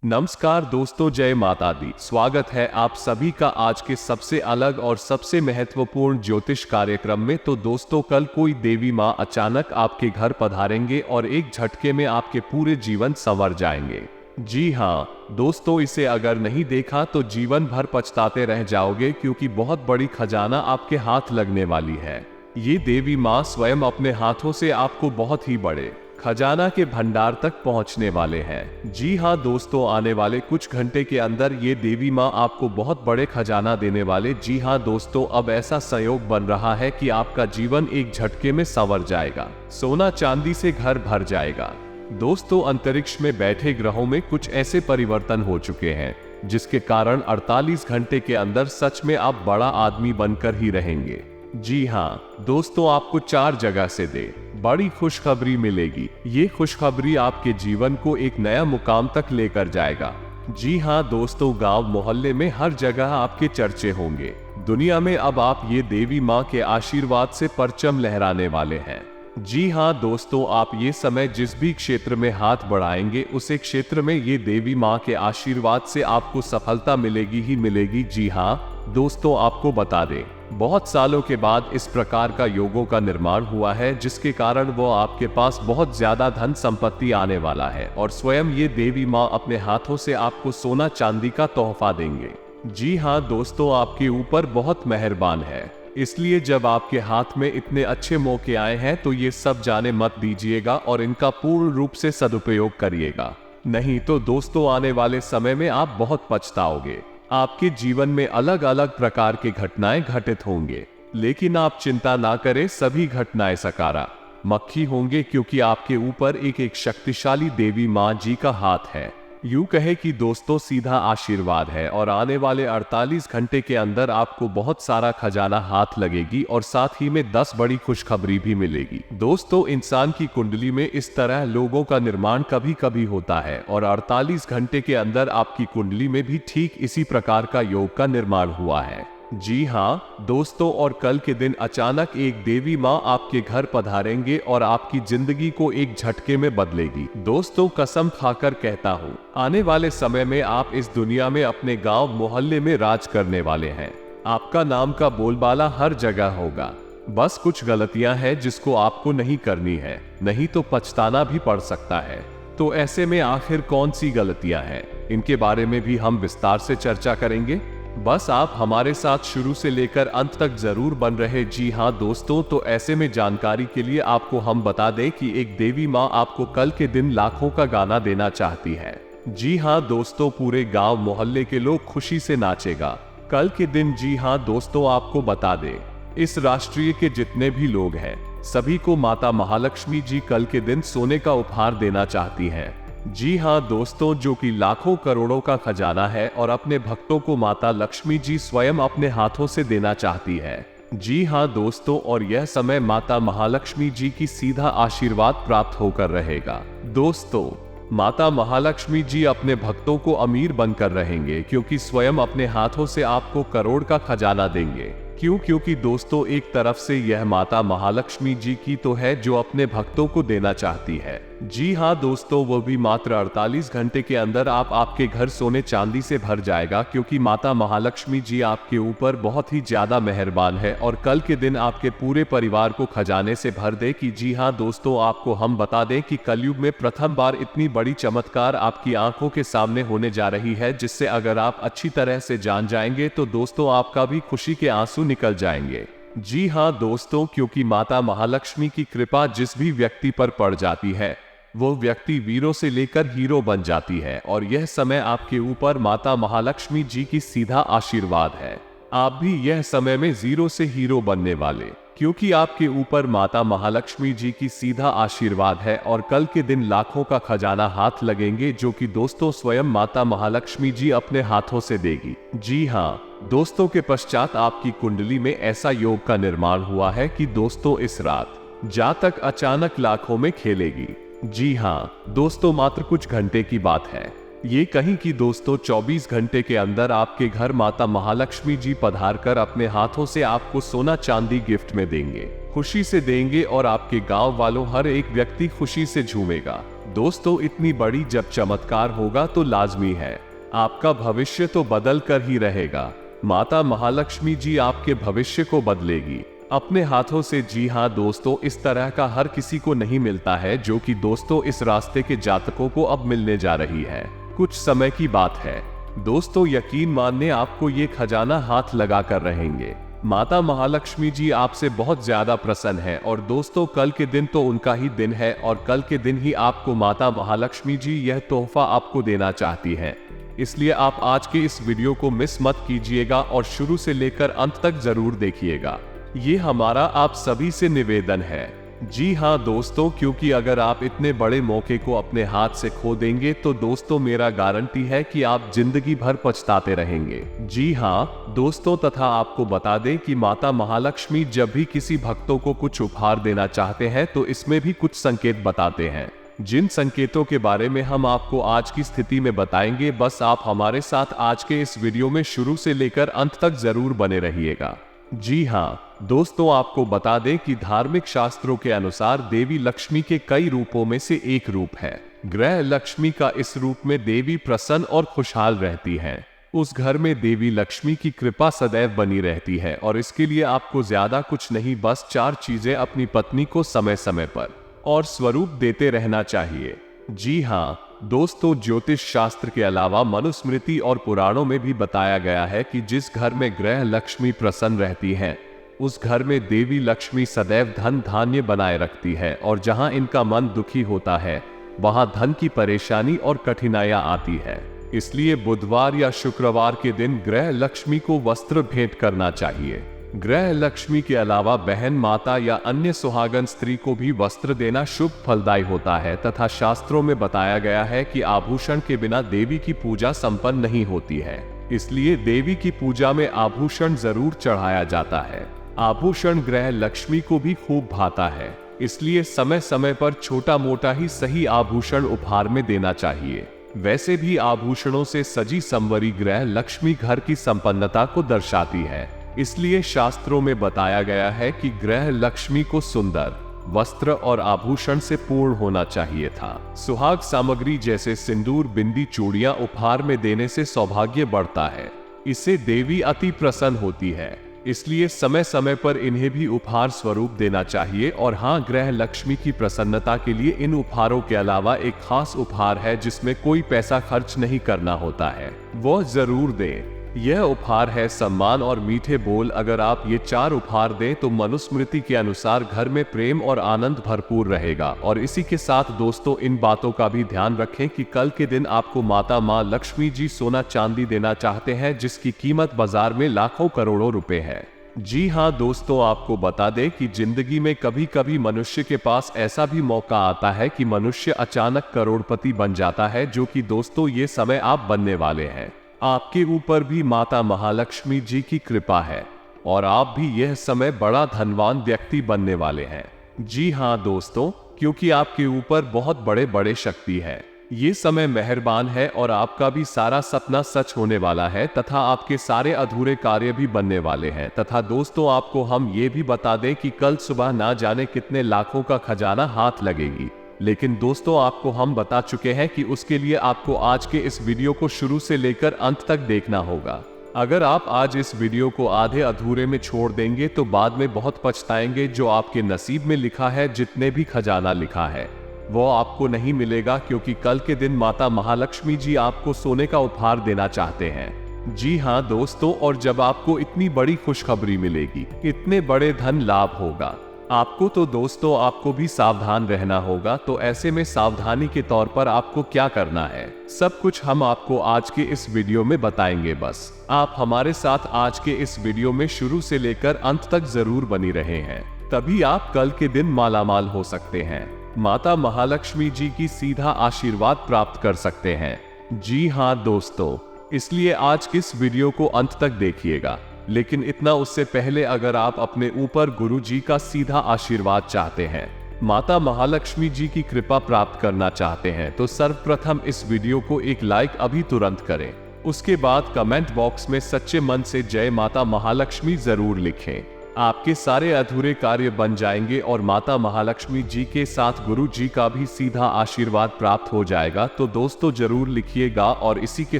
नमस्कार दोस्तों, जय माता दी। स्वागत है आप सभी का आज के सबसे अलग और सबसे महत्वपूर्ण ज्योतिष कार्यक्रम में। तो दोस्तों, कल कोई देवी माँ अचानक आपके घर पधारेंगे और एक झटके में आपके पूरे जीवन संवर जाएंगे। जी हाँ दोस्तों, इसे अगर नहीं देखा तो जीवन भर पछताते रह जाओगे, क्योंकि बहुत बड़ी खजाना आपके हाथ लगने वाली है। ये देवी माँ स्वयं अपने हाथों से आपको बहुत ही बड़े खजाना के भंडार तक पहुंचने वाले हैं। जी हाँ दोस्तों, आने वाले कुछ घंटे के अंदर ये देवी माँ आपको बहुत बड़े खजाना देने वाले। जी हाँ दोस्तों, अब ऐसा संयोग बन रहा है कि आपका जीवन एक झटके में संवर जाएगा, सोना चांदी से घर भर जाएगा। दोस्तों, अंतरिक्ष में बैठे ग्रहों में कुछ ऐसे परिवर्तन हो चुके हैं जिसके कारण 48 घंटे के अंदर सच में आप बड़ा आदमी बनकर ही रहेंगे। जी हाँ दोस्तों, आपको 4 जगह से बड़ी खुशखबरी मिलेगी। ये खुशखबरी आपके जीवन को एक नया मुकाम तक लेकर जाएगा। जी हाँ दोस्तों, गांव मोहल्ले में हर जगह आपके चर्चे होंगे। दुनिया में अब आप ये देवी माँ के आशीर्वाद से परचम लहराने वाले हैं। जी हाँ दोस्तों, आप ये समय जिस भी क्षेत्र में हाथ बढ़ाएंगे उसे क्षेत्र में ये देवी माँ के आशीर्वाद से आपको सफलता मिलेगी ही मिलेगी। जी हाँ दोस्तों, आपको बता दें, बहुत सालों के बाद इस प्रकार का योगों का निर्माण हुआ है, जिसके कारण वो आपके पास बहुत ज्यादा धन संपत्ति आने वाला है और स्वयं ये देवी माँ अपने हाथों से आपको सोना चांदी का तोहफा देंगे। जी हाँ दोस्तों, आपके ऊपर बहुत मेहरबान है, इसलिए जब आपके हाथ में इतने अच्छे मौके आए हैं तो ये सब जाने मत दीजिएगा और इनका पूर्ण रूप से सदुपयोग करिएगा। नहीं तो दोस्तों, आने वाले समय में आप बहुत पछताओगे। आपके जीवन में अलग अलग प्रकार की घटनाएं घटित होंगे, लेकिन आप चिंता ना करें, सभी घटनाएं सकारात्मक होंगे, क्योंकि आपके ऊपर एक शक्तिशाली देवी माँ जी का हाथ है। यूं कहे कि दोस्तों, सीधा आशीर्वाद है और आने वाले 48 घंटे के अंदर आपको बहुत सारा खजाना हाथ लगेगी और साथ ही में 10 बड़ी खुशखबरी भी मिलेगी। दोस्तों, इंसान की कुंडली में इस तरह लोगों का निर्माण कभी कभी होता है और 48 घंटे के अंदर आपकी कुंडली में भी ठीक इसी प्रकार का योग का निर्माण हुआ है। जी हाँ दोस्तों, और कल के दिन अचानक एक देवी माँ आपके घर पधारेंगे और आपकी जिंदगी को एक झटके में बदलेगी। दोस्तों, कसम खाकर कहता हूँ, आने वाले समय में आप इस दुनिया में अपने गांव मोहल्ले में राज करने वाले हैं। आपका नाम का बोलबाला हर जगह होगा। बस कुछ गलतियां हैं जिसको आपको नहीं करनी है, नहीं तो पछताना भी पड़ सकता है। तो ऐसे में आखिर कौन सी गलतियां हैं, इनके बारे में भी हम विस्तार से चर्चा करेंगे। बस आप हमारे साथ शुरू से लेकर अंत तक जरूर बन रहे। जी हाँ दोस्तों, तो ऐसे में जानकारी के लिए आपको हम बता दें कि एक देवी माँ आपको कल के दिन लाखों का गाना देना चाहती है। जी हाँ दोस्तों, पूरे गांव मोहल्ले के लोग खुशी से नाचेगा कल के दिन। जी हाँ दोस्तों, आपको बता दें, इस राष्ट्रीय के जितने भी लोग हैं सभी को माता महालक्ष्मी जी कल के दिन सोने का उपहार देना चाहती हैं। जी हाँ दोस्तों, जो कि लाखों करोड़ों का खजाना है और अपने भक्तों को माता लक्ष्मी जी स्वयं अपने हाथों से देना चाहती है। जी हाँ दोस्तों, और यह समय माता महालक्ष्मी जी की सीधा आशीर्वाद प्राप्त होकर रहेगा। दोस्तों, माता महालक्ष्मी जी अपने भक्तों को अमीर बनकर रहेंगे, क्योंकि स्वयं अपने हाथों से आपको करोड़ का खजाना देंगे। क्योंकि दोस्तों, एक तरफ से यह माता महालक्ष्मी जी की तो है जो अपने भक्तों को देना चाहती है। जी हाँ दोस्तों, वो भी मात्र 48 घंटे के अंदर आपके घर सोने चांदी से भर जाएगा, क्योंकि माता महालक्ष्मी जी आपके ऊपर बहुत ही ज्यादा मेहरबान है और कल के दिन आपके पूरे परिवार को खजाने से भर दे। कि जी हाँ दोस्तों, आपको हम बता दें कि कलयुग में प्रथम बार इतनी बड़ी चमत्कार आपकी आंखों के सामने होने जा रही है, जिससे अगर आप अच्छी तरह से जान जाएंगे तो दोस्तों आपका भी खुशी के आंसू निकल जाएंगे। जी हाँ दोस्तों, क्योंकि माता महालक्ष्मी की कृपा जिस भी व्यक्ति पर पड़ जाती है वो व्यक्ति वीरों से लेकर हीरो बन जाती है, और यह समय आपके ऊपर माता महालक्ष्मी जी की सीधा आशीर्वाद है। आप भी यह समय में जीरो से हीरो बनने वाले, क्योंकि आपके ऊपर माता महालक्ष्मी जी की सीधा आशीर्वाद है और कल के दिन लाखों का खजाना हाथ लगेंगे, जो कि दोस्तों स्वयं माता महालक्ष्मी जी अपने हाथों से देगी। जी हाँ दोस्तों, के पश्चात आपकी कुंडली में ऐसा योग का निर्माण हुआ है कि दोस्तों इस रात जातक अचानक लाखों में खेलेगी। जी हाँ दोस्तों, मात्र कुछ घंटे की बात है। ये कहीं कि दोस्तों 24 घंटे के अंदर आपके घर माता महालक्ष्मी जी पधार कर अपने हाथों से आपको सोना चांदी गिफ्ट में देंगे, खुशी से देंगे और आपके गांव वालों हर एक व्यक्ति खुशी से झूमेगा। दोस्तों इतनी बड़ी जब चमत्कार होगा तो लाजमी है आपका भविष्य तो बदल कर ही रहेगा। माता महालक्ष्मी जी आपके भविष्य को बदलेगी अपने हाथों से। जी हाँ दोस्तों, इस तरह का हर किसी को नहीं मिलता है, जो कि दोस्तों इस रास्ते के जातकों को अब मिलने जा रही है। कुछ समय की बात है दोस्तों, यकीन मानने आपको ये खजाना हाथ लगा कर रहेंगे। माता महालक्ष्मी जी आपसे बहुत ज्यादा प्रसन्न है और दोस्तों कल के दिन तो उनका ही दिन है और कल के दिन ही आपको माता महालक्ष्मी जी यह तोहफा आपको देना चाहती है। इसलिए आप आज के इस वीडियो को मिस मत कीजिएगा और शुरू से लेकर अंत तक जरूर देखिएगा। ये हमारा आप सभी से निवेदन है। जी हाँ दोस्तों, क्योंकि अगर आप इतने बड़े मौके को अपने हाथ से खो देंगे तो दोस्तों मेरा गारंटी है कि आप जिंदगी भर पछताते रहेंगे। जी हाँ दोस्तों, तथा आपको बता दें कि माता महालक्ष्मी जब भी किसी भक्तों को कुछ उपहार देना चाहते हैं तो इसमें भी कुछ संकेत बताते हैं, जिन संकेतों के बारे में हम आपको आज की स्थिति में बताएंगे। बस आप हमारे साथ आज के इस वीडियो में शुरू से लेकर अंत तक जरूर बने रहिएगा। जी हाँ दोस्तों, आपको बता दें कि धार्मिक शास्त्रों के अनुसार देवी लक्ष्मी के कई रूपों में से एक रूप है ग्रह लक्ष्मी का। इस रूप में देवी प्रसन्न और खुशहाल रहती हैं। उस घर में देवी लक्ष्मी की कृपा सदैव बनी रहती है और इसके लिए आपको ज्यादा कुछ नहीं, बस 4 चीजें अपनी पत्नी को समय समय पर और स्वरूप देते रहना चाहिए। जी हाँ दोस्तों, ज्योतिष शास्त्र के अलावा मनुस्मृति और पुराणों में भी बताया गया है कि जिस घर में ग्रह लक्ष्मी प्रसन्न रहती हैं, उस घर में देवी लक्ष्मी सदैव धन धान्य बनाए रखती है और जहां इनका मन दुखी होता है वहां धन की परेशानी और कठिनाइयां आती है। इसलिए बुधवार या शुक्रवार के दिन ग्रह लक्ष्मी को वस्त्र भेंट करना चाहिए। ग्रह लक्ष्मी के अलावा बहन, माता या अन्य सुहागन स्त्री को भी वस्त्र देना शुभ फलदायी होता है तथा शास्त्रों में बताया गया है कि आभूषण के बिना देवी की पूजा संपन्न नहीं होती है। इसलिए देवी की पूजा में आभूषण जरूर चढ़ाया जाता है। आभूषण ग्रह लक्ष्मी को भी खूब भाता है, इसलिए समय समय पर छोटा मोटा ही सही आभूषण उपहार में देना चाहिए। वैसे भी आभूषणों से सजी संवरी ग्रह लक्ष्मी घर की संपन्नता को दर्शाती है। इसलिए शास्त्रों में बताया गया है कि ग्रह लक्ष्मी को सुंदर वस्त्र और आभूषण से पूर्ण होना चाहिए था। सुहाग सामग्री जैसे सिंदूर, बिंदी, चूड़ियां उपहार में देने से सौभाग्य बढ़ता है। इससे देवी अति प्रसन्न होती है, इसलिए समय समय पर इन्हें भी उपहार स्वरूप देना चाहिए। और हाँ, ग्रह लक्ष्मी की प्रसन्नता के लिए इन उपहारों के अलावा एक खास उपहार है जिसमें कोई पैसा खर्च नहीं करना होता है, वो जरूर दें। यह उपहार है सम्मान और मीठे बोल। अगर आप ये 4 उपहार दें तो मनुस्मृति के अनुसार घर में प्रेम और आनंद भरपूर रहेगा। और इसी के साथ दोस्तों इन बातों का भी ध्यान रखें कि कल के दिन आपको माता माँ लक्ष्मी जी सोना चांदी देना चाहते हैं, जिसकी कीमत बाजार में लाखों करोड़ों रुपए है। जी हाँ दोस्तों, आपको बता दें कि जिंदगी में कभी कभी मनुष्य के पास ऐसा भी मौका आता है कि मनुष्य अचानक करोड़पति बन जाता है, जो कि दोस्तों ये समय आप बनने वाले हैं। आपके ऊपर भी माता महालक्ष्मी जी की कृपा है और आप भी यह समय बड़ा धनवान व्यक्ति बनने वाले हैं। जी हाँ दोस्तों, क्योंकि आपके ऊपर बहुत बड़े बड़े शक्ति है। ये समय मेहरबान है और आपका भी सारा सपना सच होने वाला है तथा आपके सारे अधूरे कार्य भी बनने वाले हैं। तथा दोस्तों आपको हम ये भी बता दें कि कल सुबह ना जाने कितने लाखों का खजाना हाथ लगेगी, लेकिन दोस्तों आपको हम बता चुके हैं कि उसके लिए आपको आज के इस वीडियो को शुरू से लेकर अंत तक देखना होगा। अगर आप आज इस वीडियो को आधे अधूरे में छोड़ देंगे तो बाद में बहुत पछताएंगे। जो आपके नसीब में लिखा है, जितने भी खजाना लिखा है, वो आपको नहीं मिलेगा, क्योंकि कल के दिन माता महालक्ष्मी जी आपको सोने का उपहार देना चाहते हैं। जी हाँ दोस्तों, और जब आपको इतनी बड़ी खुशखबरी मिलेगी, इतने बड़े धन लाभ होगा आपको, तो दोस्तों आपको भी सावधान रहना होगा। तो ऐसे में सावधानी के तौर पर आपको क्या करना है, सब कुछ हम आपको आज के इस वीडियो में बताएंगे। बस आप हमारे साथ आज के इस वीडियो में शुरू से लेकर अंत तक जरूर बनी रहे हैं, तभी आप कल के दिन मालामाल हो सकते हैं, माता महालक्ष्मी जी की सीधा आशीर्वाद प्राप्त कर सकते हैं। जी हाँ दोस्तों, इसलिए आज किस वीडियो को अंत तक देखिएगा। लेकिन इतना उससे पहले अगर आप अपने ऊपर गुरु जी का सीधा आशीर्वाद चाहते हैं, माता महालक्ष्मी जी की कृपा प्राप्त करना चाहते हैं, तो सर्वप्रथम इस वीडियो को एक लाइक अभी तुरंत करें। उसके बाद कमेंट बॉक्स में सच्चे मन से जय माता महालक्ष्मी जरूर लिखें। आपके सारे अधूरे कार्य बन जाएंगे और माता महालक्ष्मी जी के साथ गुरु जी का भी सीधा आशीर्वाद प्राप्त हो जाएगा। तो दोस्तों जरूर लिखिएगा, और इसी के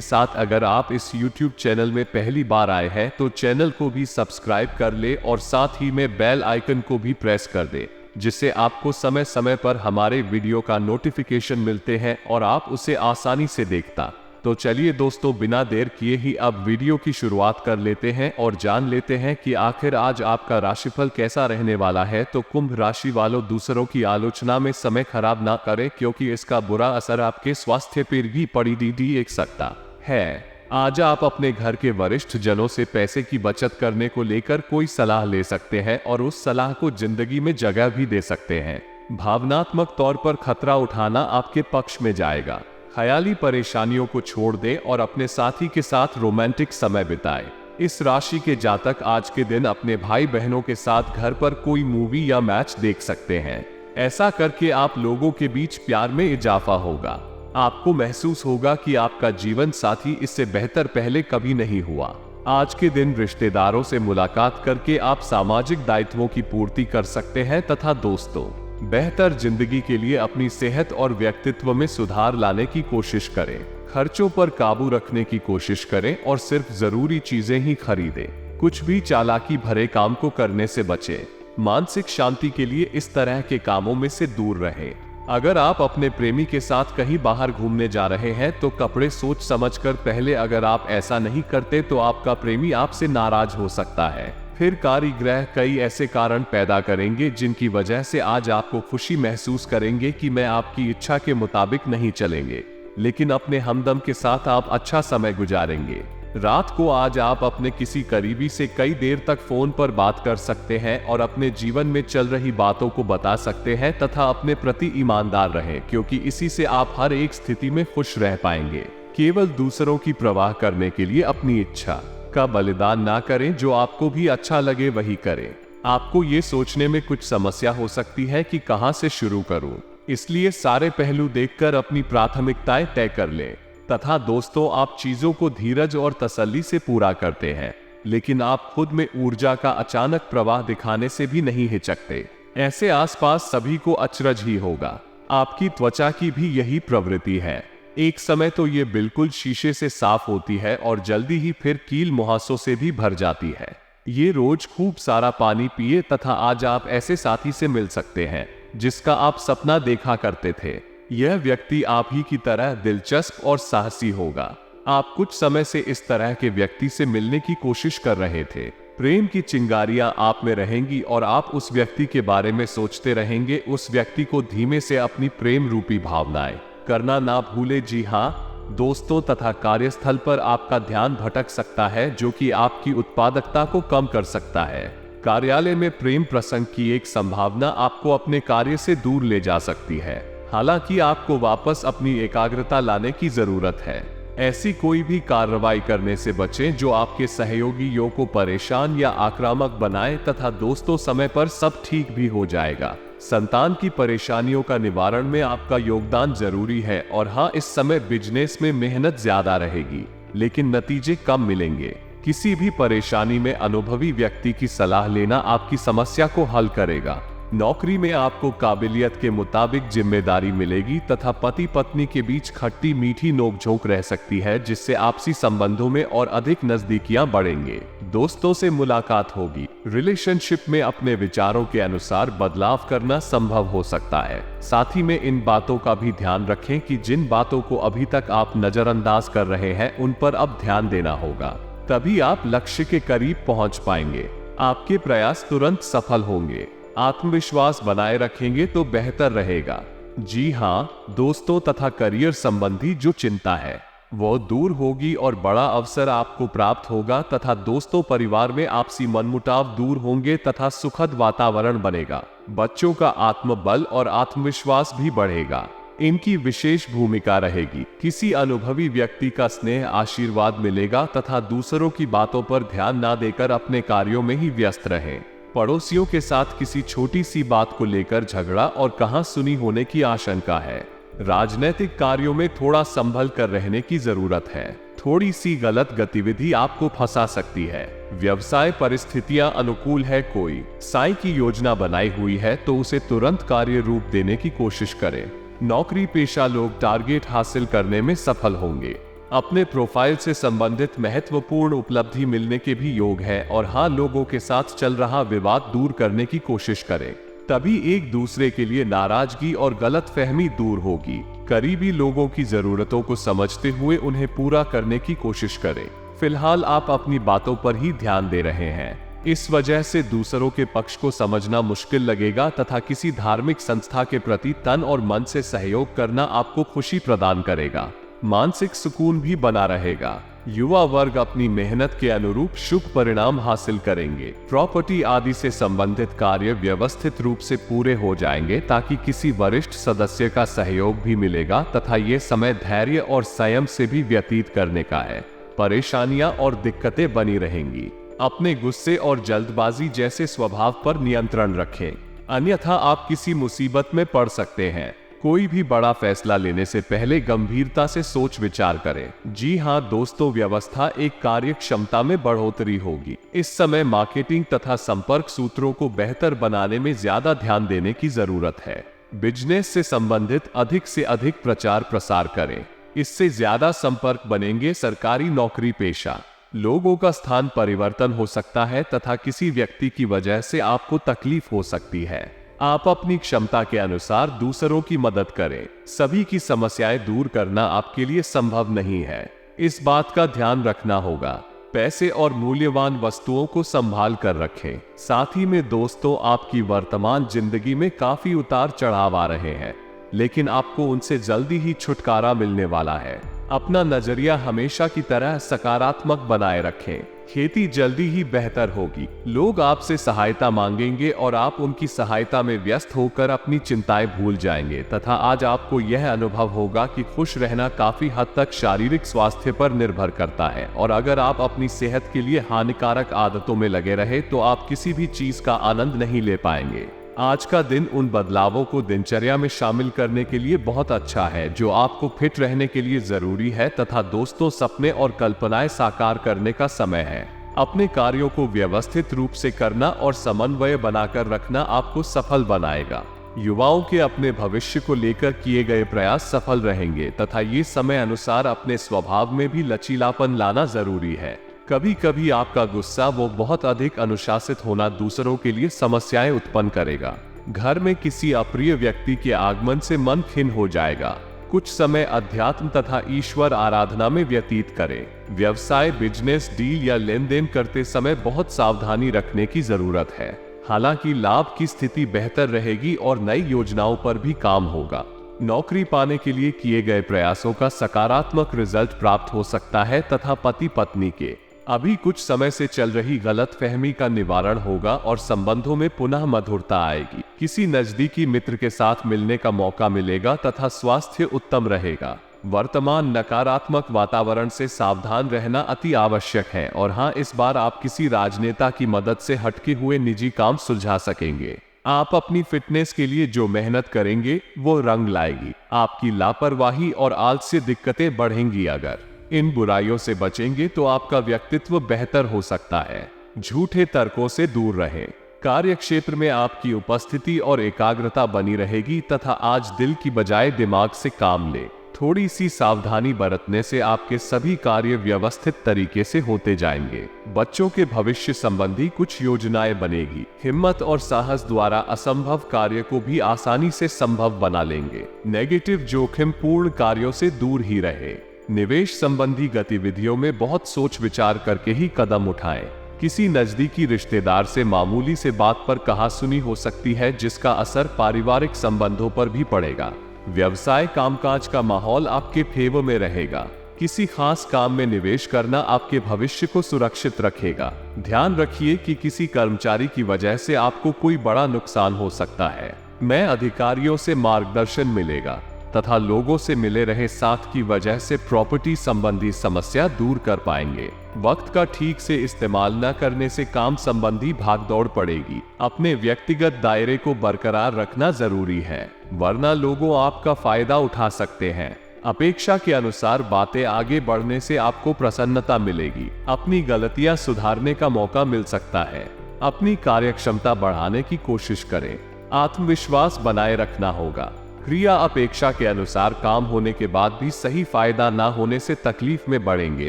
साथ अगर आप इस YouTube चैनल में पहली बार आए हैं तो चैनल को भी सब्सक्राइब कर ले और साथ ही में बेल आइकन को भी प्रेस कर दे, जिससे आपको समय समय पर हमारे वीडियो का नोटिफिकेशन मिलते हैं और आप उसे आसानी से देखता। तो चलिए दोस्तों, बिना देर किए ही अब वीडियो की शुरुआत कर लेते हैं और जान लेते हैं कि आखिर आज आपका राशिफल कैसा रहने वाला है। तो कुंभ राशि वालों, दूसरों की आलोचना में समय खराब ना करें, क्योंकि इसका बुरा असर आपके स्वास्थ्य पर भी पड़ी देख सकता है। आज आप अपने घर के वरिष्ठ जनों से पैसे की बचत करने को लेकर कोई सलाह ले सकते हैं और उस सलाह को जिंदगी में जगह भी दे सकते हैं। भावनात्मक तौर पर खतरा उठाना आपके पक्ष में जाएगा। ख्याली परेशानियों को छोड़ दें और अपने साथी के साथ रोमांटिक समय बिताएं। इस राशि के जातक आज के दिन अपने भाई बहनों के साथ घर पर कोई मूवी या मैच देख सकते हैं। ऐसा करके आप लोगों के बीच प्यार में इजाफा होगा। आपको महसूस होगा कि आपका जीवन साथी इससे बेहतर पहले कभी नहीं हुआ। आज के दिन रिश्तेदारों से मुलाकात करके आप सामाजिक दायित्वों की पूर्ति कर सकते हैं तथा दोस्तों, बेहतर जिंदगी के लिए अपनी सेहत और व्यक्तित्व में सुधार लाने की कोशिश करें। खर्चों पर काबू रखने की कोशिश करें और सिर्फ जरूरी चीजें ही खरीदें। कुछ भी चालाकी भरे काम को करने से बचें। मानसिक शांति के लिए इस तरह के कामों में से दूर रहें। अगर आप अपने प्रेमी के साथ कहीं बाहर घूमने जा रहे हैं तो कपड़े सोच समझकर पहले। अगर आप ऐसा नहीं करते तो आपका प्रेमी आपसे नाराज हो सकता है। फिर कार्यग्रह कई ऐसे कारण पैदा करेंगे जिनकी वजह से आज आपको खुशी महसूस करेंगे कि मैं आपकी इच्छा के मुताबिक नहीं चलेंगे, लेकिन अपने हमदम के साथ आप अच्छा समय गुजारेंगे। रात को आज आप अपने किसी करीबी से कई देर तक फोन पर बात कर सकते हैं और अपने जीवन में चल रही बातों को बता सकते हैं तथा अपने प्रति ईमानदार रहें, क्योंकि इसी से आप हर एक स्थिति में खुश रह पाएंगे। केवल दूसरों की परवाह करने के लिए अपनी इच्छा का बलिदान ना करें। जो आपको भी अच्छा लगे वही करें। आपको ये सोचने में कुछ समस्या हो सकती है कि कहां से शुरू करूं, इसलिए सारे पहलू देखकर अपनी प्राथमिकताएं तय कर लें। तथा दोस्तों, आप चीजों को धीरज और तसल्ली से पूरा करते हैं, लेकिन आप खुद में ऊर्जा का अचानक प्रवाह दिखाने से भी नहीं हिचकते। ऐसे आसपास सभी को अचरज ही होगा। आपकी त्वचा की भी यही प्रवृत्ति है। एक समय तो ये बिल्कुल शीशे से साफ होती है और जल्दी ही फिर कील मुहासों से भी भर जाती है। ये रोज खूब सारा पानी पिए तथा आज आप ऐसे साथी से मिल सकते हैं जिसका आप सपना देखा करते थे। यह व्यक्ति आप ही की तरह दिलचस्प और साहसी होगा। आप कुछ समय से इस तरह के व्यक्ति से मिलने की कोशिश कर रहे थे। प्रेम की चिंगारियां आप में रहेंगी और आप उस व्यक्ति के बारे में सोचते रहेंगे। उस व्यक्ति को धीमे से अपनी प्रेम रूपी भावनाएं करना ना भूले। जी हाँ दोस्तों, तथा कार्यस्थल पर आपका ध्यान भटक सकता है, जो कि आपकी उत्पादकता को कम कर सकता है। कार्यालय में प्रेम प्रसंग की एक संभावना आपको अपने कार्य से दूर ले जा सकती है। हालांकि आपको वापस अपनी एकाग्रता लाने की जरूरत है। ऐसी कोई भी कार्रवाई करने से बचें जो आपके सहयोगियों को परेशान या आक्रामक बनाए। तथा दोस्तों, समय पर सब ठीक भी हो जाएगा। संतान की परेशानियों का निवारण में आपका योगदान जरूरी है। और हाँ, इस समय बिजनेस में मेहनत ज्यादा रहेगी, लेकिन नतीजे कम मिलेंगे। किसी भी परेशानी में अनुभवी व्यक्ति की सलाह लेना आपकी समस्या को हल करेगा। नौकरी में आपको काबिलियत के मुताबिक जिम्मेदारी मिलेगी तथा पति पत्नी के बीच खट्टी मीठी नोकझोंक रह सकती है, जिससे आपसी संबंधों में और अधिक नजदीकियां बढ़ेंगे। दोस्तों से मुलाकात होगी। रिलेशनशिप में अपने विचारों के अनुसार बदलाव करना संभव हो सकता है। साथ ही में इन बातों का भी ध्यान रखें कि जिन बातों को अभी तक आप नजरअंदाज कर रहे हैं उन पर अब ध्यान देना होगा, तभी आप लक्ष्य के करीब पहुंच पाएंगे। आपके प्रयास तुरंत सफल होंगे। आत्मविश्वास बनाए रखेंगे तो बेहतर रहेगा। जी हाँ दोस्तों, तथा करियर संबंधी जो चिंता है वो दूर होगी और बड़ा अवसर आपको प्राप्त होगा। तथा दोस्तों, परिवार में आपसी मनमुटाव दूर होंगे तथा सुखद वातावरण बनेगा। बच्चों का आत्मबल और आत्मविश्वास भी बढ़ेगा। इनकी विशेष भूमिका रहेगी। किसी अनुभवी व्यक्ति का स्नेह आशीर्वाद मिलेगा तथा दूसरों की बातों पर ध्यान ना देकर अपने कार्यों में ही व्यस्त रहें। पड़ोसियों के साथ किसी छोटी सी बात को लेकर झगड़ा और कहां सुनी होने की आशंका है। राजनीतिक कार्यों में थोड़ा संभल कर रहने की जरूरत है। थोड़ी सी गलत गतिविधि आपको फंसा सकती है। व्यवसाय परिस्थितियां अनुकूल है। कोई साई की योजना बनाई हुई है तो उसे तुरंत कार्य रूप देने की कोशिश करें। नौकरी पेशा लोग टारगेट हासिल करने में सफल होंगे। अपने प्रोफाइल से संबंधित महत्वपूर्ण उपलब्धि मिलने के भी योग है और हाँ, लोगों के साथ चल रहा विवाद दूर करने की कोशिश करें, तभी एक दूसरे के लिए नाराजगी और गलतफहमी दूर होगी। करीबी लोगों की जरूरतों को समझते हुए उन्हें पूरा करने की कोशिश करें। फिलहाल आप अपनी बातों पर ही ध्यान दे रहे हैं, इस वजह से दूसरों के पक्ष को समझना मुश्किल लगेगा तथा किसी धार्मिक संस्था के प्रति तन और मन से सहयोग करना आपको खुशी प्रदान करेगा। मानसिक सुकून भी बना रहेगा। युवा वर्ग अपनी मेहनत के अनुरूप शुभ परिणाम हासिल करेंगे। प्रॉपर्टी आदि से संबंधित कार्य व्यवस्थित रूप से पूरे हो जाएंगे ताकि किसी वरिष्ठ सदस्य का सहयोग भी मिलेगा तथा ये समय धैर्य और संयम से भी व्यतीत करने का है। परेशानियां और दिक्कतें बनी रहेंगी। अपने गुस्से और जल्दबाजी जैसे स्वभाव पर नियंत्रण रखें, अन्यथा आप किसी मुसीबत में पड़ सकते हैं। कोई भी बड़ा फैसला लेने से पहले गंभीरता से सोच विचार करें। जी हाँ दोस्तों, व्यवस्था एक कार्य क्षमता में बढ़ोतरी होगी। इस समय मार्केटिंग तथा संपर्क सूत्रों को बेहतर बनाने में ज्यादा ध्यान देने की जरूरत है। बिजनेस से संबंधित अधिक से अधिक प्रचार प्रसार करें, इससे ज्यादा संपर्क बनेंगे। सरकारी नौकरी पेशा लोगों का स्थान परिवर्तन हो सकता है तथा किसी व्यक्ति की वजह से आपको तकलीफ हो सकती है। आप अपनी क्षमता के अनुसार दूसरों की मदद करें। सभी की समस्याएं दूर करना आपके लिए संभव नहीं है, इस बात का ध्यान रखना होगा। पैसे और मूल्यवान वस्तुओं को संभाल कर रखें। साथ ही में दोस्तों, आपकी वर्तमान जिंदगी में काफी उतार चढ़ाव आ रहे हैं, लेकिन आपको उनसे जल्दी ही छुटकारा मिलने वाला है। अपना नजरिया हमेशा की तरह सकारात्मक बनाए रखें। खेती जल्दी ही बेहतर होगी। लोग आपसे सहायता मांगेंगे और आप उनकी सहायता में व्यस्त होकर अपनी चिंताएं भूल जाएंगे तथा आज आपको यह अनुभव होगा कि खुश रहना काफी हद तक शारीरिक स्वास्थ्य पर निर्भर करता है और अगर आप अपनी सेहत के लिए हानिकारक आदतों में लगे रहे तो आप किसी भी चीज का आनंद नहीं ले पाएंगे। आज का दिन उन बदलावों को दिनचर्या में शामिल करने के लिए बहुत अच्छा है जो आपको फिट रहने के लिए जरूरी है तथा दोस्तों, सपने और कल्पनाएं साकार करने का समय है। अपने कार्यों को व्यवस्थित रूप से करना और समन्वय बनाकर रखना आपको सफल बनाएगा। युवाओं के अपने भविष्य को लेकर किए गए प्रयास सफल रहेंगे तथा ये समय अनुसार अपने स्वभाव में भी लचीलापन लाना जरूरी है। कभी कभी आपका गुस्सा वो बहुत अधिक अनुशासित होना दूसरों के लिए समस्याएं उत्पन्न करेगा। घर में किसी अप्रिय व्यक्ति के आगमन से मन खिन्न हो जाएगा। कुछ समय अध्यात्म तथा ईश्वर आराधना में व्यतीत करें। व्यवसाय, बिजनेस, डील या लेन देन करते समय बहुत सावधानी रखने की जरूरत है। हालांकि लाभ की स्थिति बेहतर रहेगी और नई योजनाओं पर भी काम होगा। नौकरी पाने के लिए किए गए प्रयासों का सकारात्मक रिजल्ट प्राप्त हो सकता है तथा पति पत्नी के अभी कुछ समय से चल रही गलतफहमी का निवारण होगा और संबंधों में पुनः मधुरता आएगी। किसी नजदीकी मित्र के साथ मिलने का मौका मिलेगा तथा स्वास्थ्य उत्तम रहेगा। वर्तमान नकारात्मक वातावरण से सावधान रहना अति आवश्यक है और हाँ, इस बार आप किसी राजनेता की मदद से हटके हुए निजी काम सुलझा सकेंगे। आप अपनी फिटनेस के लिए जो मेहनत करेंगे वो रंग लाएगी। आपकी लापरवाही और आलस्य दिक्कतें बढ़ेंगी। अगर इन बुराइयों से बचेंगे तो आपका व्यक्तित्व बेहतर हो सकता है। झूठे तर्कों से दूर रहें। कार्य क्षेत्र में आपकी उपस्थिति और एकाग्रता बनी रहेगी तथा आज दिल की बजाय दिमाग से काम ले। थोड़ी सी सावधानी बरतने से आपके सभी कार्य व्यवस्थित तरीके से होते जाएंगे। बच्चों के भविष्य संबंधी कुछ योजनाएं बनेगी। हिम्मत और साहस द्वारा असंभव कार्य को भी आसानी से संभव बना लेंगे। नेगेटिव जोखिम पूर्ण कार्यों से दूर ही रहे। निवेश संबंधी गतिविधियों में बहुत सोच विचार करके ही कदम उठाएं। किसी नजदीकी रिश्तेदार से मामूली से बात पर कहासुनी हो सकती है जिसका असर पारिवारिक संबंधों पर भी पड़ेगा। व्यवसाय कामकाज का माहौल आपके फेवर में रहेगा। किसी खास काम में निवेश करना आपके भविष्य को सुरक्षित रखेगा। ध्यान रखिए कि किसी कर्मचारी की वजह से आपको कोई बड़ा नुकसान हो सकता है। मैं अधिकारियों से मार्गदर्शन मिलेगा तथा लोगों से मिले रहे साथ की वजह से प्रॉपर्टी संबंधी समस्या दूर कर पाएंगे। वक्त का ठीक से इस्तेमाल न करने से काम संबंधी भागदौड़ पड़ेगी। अपने व्यक्तिगत दायरे को बरकरार रखना जरूरी है, वरना लोगों आपका फायदा उठा सकते हैं। अपेक्षा के अनुसार बातें आगे बढ़ने से आपको प्रसन्नता मिलेगी। अपनी गलतियां सुधारने का मौका मिल सकता है। अपनी कार्यक्षमता बढ़ाने की कोशिश करें। आत्मविश्वास बनाए रखना होगा। क्रिया अपेक्षा के अनुसार काम होने के बाद भी सही फायदा ना होने से तकलीफ में बढ़ेंगे।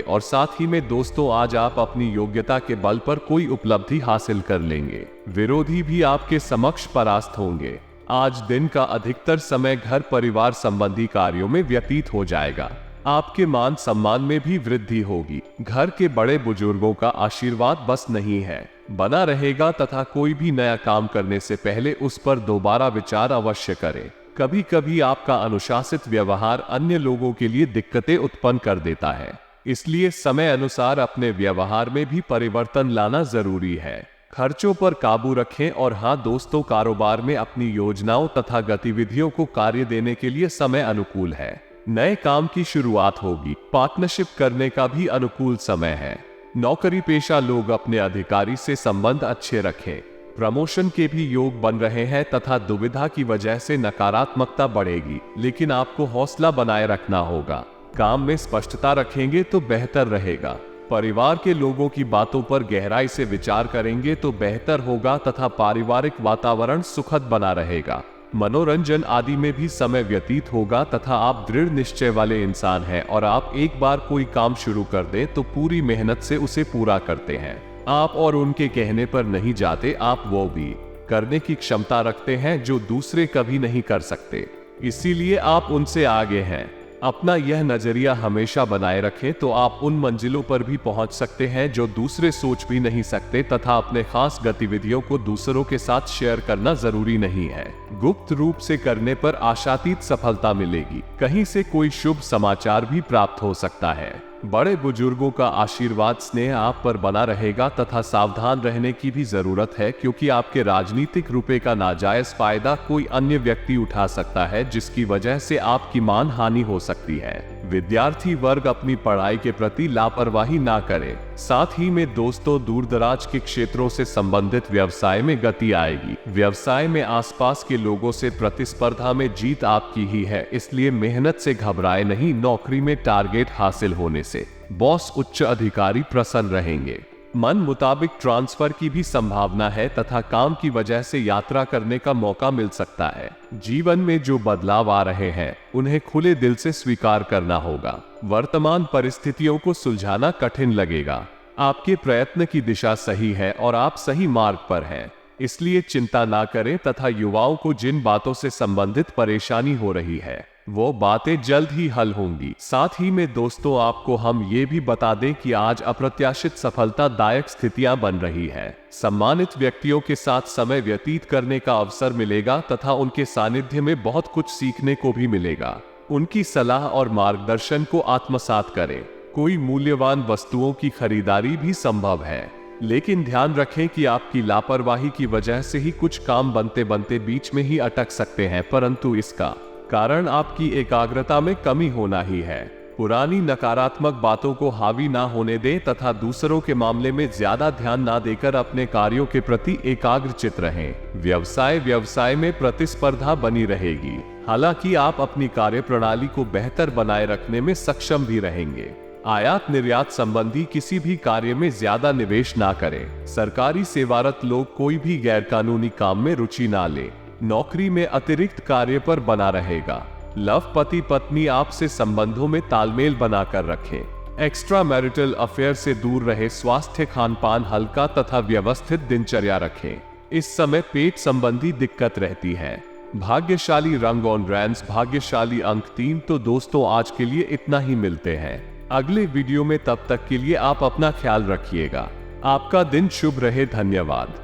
और साथ ही में दोस्तों, आज आप अपनी योग्यता के बल पर कोई उपलब्धि हासिल कर लेंगे। विरोधी भी आपके समक्ष परास्त होंगे। आज दिन का अधिकतर समय घर परिवार संबंधी कार्यों में व्यतीत हो जाएगा। आपके मान सम्मान में भी वृद्धि होगी। घर के बड़े बुजुर्गों का आशीर्वाद बस नहीं है, बना रहेगा तथा कोई भी नया काम करने से पहले उस पर दोबारा विचार अवश्य करें। कभी कभी आपका अनुशासित व्यवहार अन्य लोगों के लिए दिक्कतें उत्पन्न कर देता है, इसलिए समय अनुसार अपने व्यवहार में भी परिवर्तन लाना जरूरी है। खर्चों पर काबू रखें। और हाँ दोस्तों, कारोबार में अपनी योजनाओं तथा गतिविधियों को कार्य देने के लिए समय अनुकूल है। नए काम की शुरुआत होगी। पार्टनरशिप करने का भी अनुकूल समय है। नौकरी पेशा लोग अपने अधिकारी से संबंध अच्छे रखें। प्रमोशन के भी योग बन रहे हैं तथा दुविधा की वजह से नकारात्मकता बढ़ेगी, लेकिन आपको हौसला बनाए रखना होगा। काम में स्पष्टता रखेंगे तो बेहतर रहेगा। परिवार के लोगों की बातों पर गहराई से विचार करेंगे तो बेहतर होगा तथा पारिवारिक वातावरण सुखद बना रहेगा। मनोरंजन आदि में भी समय व्यतीत होगा तथा आप दृढ़ निश्चय वाले इंसान हैं और आप एक बार कोई काम शुरू कर दें तो पूरी मेहनत से उसे पूरा करते हैं। आप और उनके कहने पर नहीं जाते, आप वो भी करने की क्षमता रखते हैं जो दूसरे कभी नहीं कर सकते, इसीलिए आप उनसे आगे हैं। अपना यह नजरिया हमेशा बनाए रखें तो आप उन मंजिलों पर भी पहुंच सकते हैं जो दूसरे सोच भी नहीं सकते तथा अपने खास गतिविधियों को दूसरों के साथ शेयर करना जरूरी नहीं है। गुप्त रूप से करने पर आशातीत सफलता मिलेगी। कहीं से कोई शुभ समाचार भी प्राप्त हो सकता है। बड़े बुजुर्गों का आशीर्वाद स्नेह आप पर बना रहेगा तथा सावधान रहने की भी जरूरत है, क्योंकि आपके राजनीतिक रुपए का नाजायज फायदा कोई अन्य व्यक्ति उठा सकता है, जिसकी वजह से आपकी मान हानि हो सकती है। विद्यार्थी वर्ग अपनी पढ़ाई के प्रति लापरवाही ना करे। साथ ही में दोस्तों, दूर दराज के क्षेत्रों से संबंधित व्यवसाय में गति आएगी। व्यवसाय में आसपास के लोगों से प्रतिस्पर्धा में जीत आपकी ही है, इसलिए मेहनत से घबराए नहीं। नौकरी में टारगेट हासिल होने से बॉस उच्च अधिकारी प्रसन्न रहेंगे। मन मुताबिक ट्रांसफर की भी संभावना है तथा काम की वजह से यात्रा करने का मौका मिल सकता है। जीवन में जो बदलाव आ रहे हैं उन्हें खुले दिल से स्वीकार करना होगा। वर्तमान परिस्थितियों को सुलझाना कठिन लगेगा। आपके प्रयत्न की दिशा सही है और आप सही मार्ग पर हैं, इसलिए चिंता ना करें तथा युवाओं को जिन बातों से संबंधित परेशानी हो रही है वो बातें जल्द ही हल होंगी। साथ ही में दोस्तों, आपको हम ये भी बता दें कि आज अप्रत्याशित सफलतादायक स्थितियां बन रही है। सम्मानित व्यक्तियों के साथ समय व्यतीत करने का अवसर मिलेगा तथा उनके सानिध्य में बहुत कुछ सीखने को भी मिलेगा। उनकी सलाह और मार्गदर्शन को आत्मसात करें। कोई मूल्यवान वस्तुओं की खरीदारी भी संभव है, लेकिन ध्यान रखें कि आपकी लापरवाही की वजह से ही कुछ काम बनते बनते बीच में ही अटक सकते हैं, परंतु इसका कारण आपकी एकाग्रता में कमी होना ही है। पुरानी नकारात्मक बातों को हावी ना होने दें तथा दूसरों के मामले में ज्यादा ध्यान ना देकर अपने कार्यों के प्रति एकाग्रचित रहें। व्यवसाय में प्रतिस्पर्धा बनी रहेगी, हालांकि आप अपनी कार्यप्रणाली को बेहतर बनाए रखने में सक्षम भी रहेंगे। आयात निर्यात संबंधी किसी भी कार्य में ज्यादा निवेश ना करें। सरकारी सेवारत लोग कोई भी गैरकानूनी काम में रुचि ना लें। नौकरी में अतिरिक्त कार्य पर बना रहेगा। लव पति पत्नी आपसे संबंधों में तालमेल बनाकर रखें। एक्स्ट्रा मैरिटल अफेयर से दूर रहे। स्वास्थ्य खान पान हल्का तथा व्यवस्थित दिनचर्या रखें। इस समय पेट संबंधी दिक्कत रहती है। भाग्यशाली रंग ऑरेंज, भाग्यशाली अंक 3। तो दोस्तों, आज के लिए इतना ही। मिलते हैं अगले वीडियो में, तब तक के लिए आप अपना ख्याल रखिएगा। आपका दिन शुभ रहे। धन्यवाद।